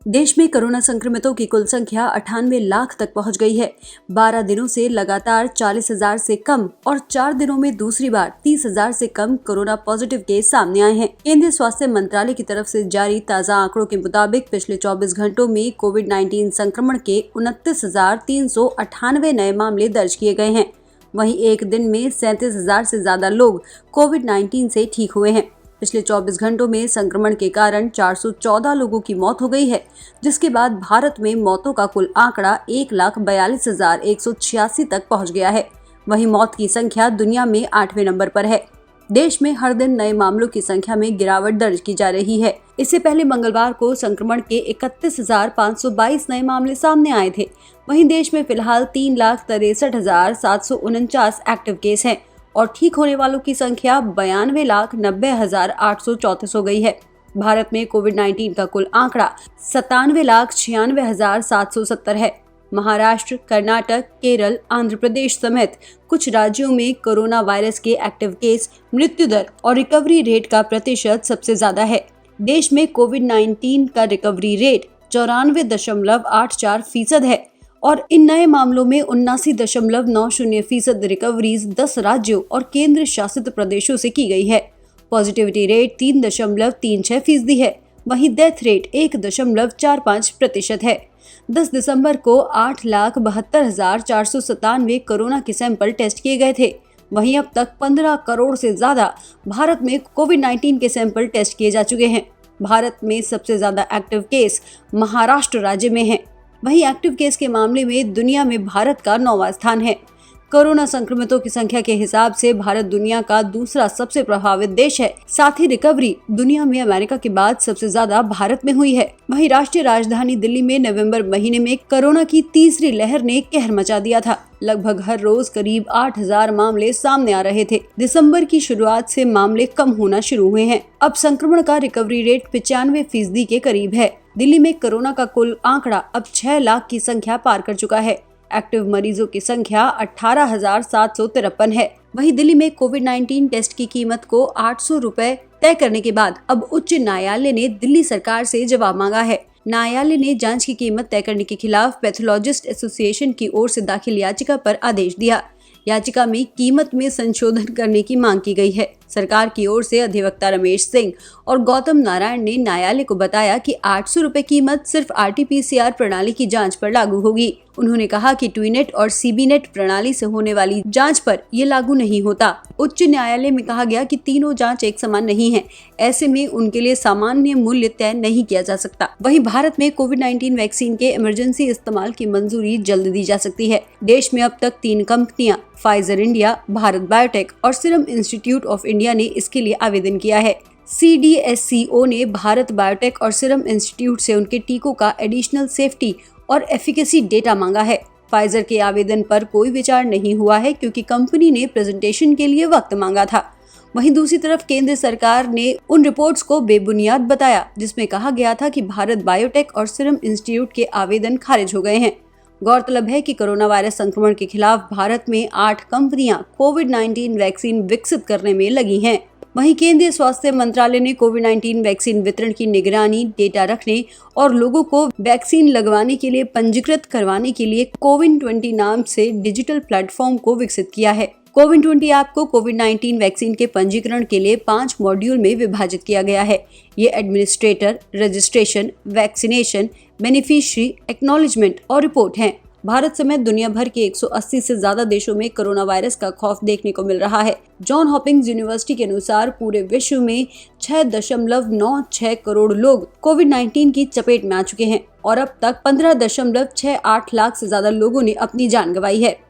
देश में कोरोना संक्रमितों की कुल संख्या 98 लाख तक पहुंच गई है। 12 दिनों से लगातार 40,000 से कम और 4 दिनों में दूसरी बार 30,000 से कम कोरोना पॉजिटिव केस सामने आए हैं। केंद्रीय स्वास्थ्य मंत्रालय की तरफ से जारी ताज़ा आंकड़ों के मुताबिक पिछले 24 घंटों में कोविड-19 संक्रमण के 29,398 नए मामले दर्ज किए गए हैं। वहीं एक दिन में 37,000 से ज्यादा लोग कोविड-19 से ठीक हुए हैं। पिछले 24 घंटों में संक्रमण के कारण 414 लोगों की मौत हो गई है, जिसके बाद भारत में मौतों का कुल आंकड़ा 1,42,186 तक पहुंच गया है। वहीं मौत की संख्या दुनिया में 8वें नंबर पर है। देश में हर दिन नए मामलों की संख्या में गिरावट दर्ज की जा रही है। इससे पहले मंगलवार को संक्रमण के 31,522 नए मामले सामने आए थे। वहीं देश में फिलहाल 3,63,749 एक्टिव केस हैं और ठीक होने वालों की संख्या 92,90,834 हो गई है। भारत में कोविड-19 का कुल आंकड़ा 97,96,770 है। महाराष्ट्र, कर्नाटक, केरल, आंध्र प्रदेश समेत कुछ राज्यों में कोरोना वायरस के एक्टिव केस, मृत्यु दर और रिकवरी रेट का प्रतिशत सबसे ज्यादा है। देश में कोविड-19 का रिकवरी रेट 94.84% है और इन नए मामलों में 79.90% रिकवरीज 10 राज्यों और केंद्र शासित प्रदेशों से की गई है। पॉजिटिविटी रेट 3.36% है। वहीं डेथ रेट 1.45% है। 10 दिसंबर को 8,72,497 कोरोना के सैंपल टेस्ट किए गए थे। वहीं अब तक 15 करोड़ से ज्यादा भारत में कोविड-19 के सैंपल टेस्ट किए जा चुके हैं। भारत में सबसे ज्यादा एक्टिव केस महाराष्ट्र राज्य में है। वहीं एक्टिव केस के मामले में दुनिया में भारत का 9वां स्थान है। कोरोना संक्रमितों की संख्या के हिसाब से भारत दुनिया का दूसरा सबसे प्रभावित देश है। साथ ही रिकवरी दुनिया में अमेरिका के बाद सबसे ज्यादा भारत में हुई है। वहीं राष्ट्रीय राजधानी दिल्ली में नवंबर महीने में कोरोना की तीसरी लहर ने कहर मचा दिया था। लगभग हर रोज करीब 8,000 मामले सामने आ रहे थे। दिसंबर की शुरुआत से मामले कम होना शुरू हुए हैं। अब संक्रमण का रिकवरी रेट 95% के करीब है। दिल्ली में कोरोना का कुल आंकड़ा अब 6 लाख की संख्या पार कर चुका है। एक्टिव मरीजों की संख्या 18,753 है। वहीं दिल्ली में कोविड-19 टेस्ट की कीमत को 800 रुपए तय करने के बाद अब उच्च न्यायालय ने दिल्ली सरकार से जवाब मांगा है। न्यायालय ने जांच की कीमत तय करने के खिलाफ पैथोलॉजिस्ट एसोसिएशन की ओर से दाखिल याचिका पर आदेश दिया। याचिका में कीमत में संशोधन करने की मांग की गई है। सरकार की ओर से अधिवक्ता रमेश सिंह और गौतम नारायण ने न्यायालय को बताया कि 800 रुपए कीमत सिर्फ RT-PCR प्रणाली की जांच पर लागू होगी। उन्होंने कहा कि ट्वीनेट और सीबीनेट प्रणाली से होने वाली जांच पर ये लागू नहीं होता। उच्च न्यायालय में कहा गया कि तीनों जांच एक समान नहीं है, ऐसे में उनके लिए सामान्य मूल्य तय नहीं किया जा सकता। वहीं भारत में कोविड-19 वैक्सीन के इमरजेंसी इस्तेमाल की मंजूरी जल्द दी जा सकती है। देश में अब तक 3 कंपनियां फाइजर इंडिया, भारत बायोटेक और सीरम इंस्टीट्यूट ऑफ इंडिया ने इसके लिए आवेदन किया है। CDSCO ने भारत बायोटेक और सीरम इंस्टीट्यूट से उनके टीकों का एडिशनल सेफ्टी और एफिकेसी डेटा मांगा है। फाइजर के आवेदन पर कोई विचार नहीं हुआ है क्योंकि कंपनी ने प्रेजेंटेशन के लिए वक्त मांगा था। वहीं दूसरी तरफ केंद्र सरकार ने उन रिपोर्ट्स को बेबुनियाद बताया जिसमें कहा गया था कि भारत बायोटेक और सीरम इंस्टीट्यूट के आवेदन खारिज हो गए हैं। गौरतलब है कि कोरोना वायरस संक्रमण के खिलाफ भारत में 8 कंपनियां कोविड-19 वैक्सीन विकसित करने में लगी हैं। वहीं केंद्रीय स्वास्थ्य मंत्रालय ने कोविड-19 वैक्सीन वितरण की निगरानी, डेटा रखने और लोगों को वैक्सीन लगवाने के लिए पंजीकृत करवाने के लिए कोविन 20 नाम से डिजिटल प्लेटफॉर्म को विकसित किया है। कोविन 20 ऐप को कोविड-19 वैक्सीन के पंजीकरण के लिए 5 मॉड्यूल में विभाजित किया गया है। ये administrator, registration, vaccination, beneficiary, acknowledgement और रिपोर्ट हैं। भारत समेत दुनिया भर के 180 से ज्यादा देशों में कोरोना वायरस का खौफ देखने को मिल रहा है। जॉन हॉपिंग्स यूनिवर्सिटी के अनुसार पूरे विश्व में 6.96 करोड़ लोग कोविड-19 की चपेट में आ चुके हैं और अब तक 15.68 लाख से ज्यादा लोगों ने अपनी जान गंवाई है।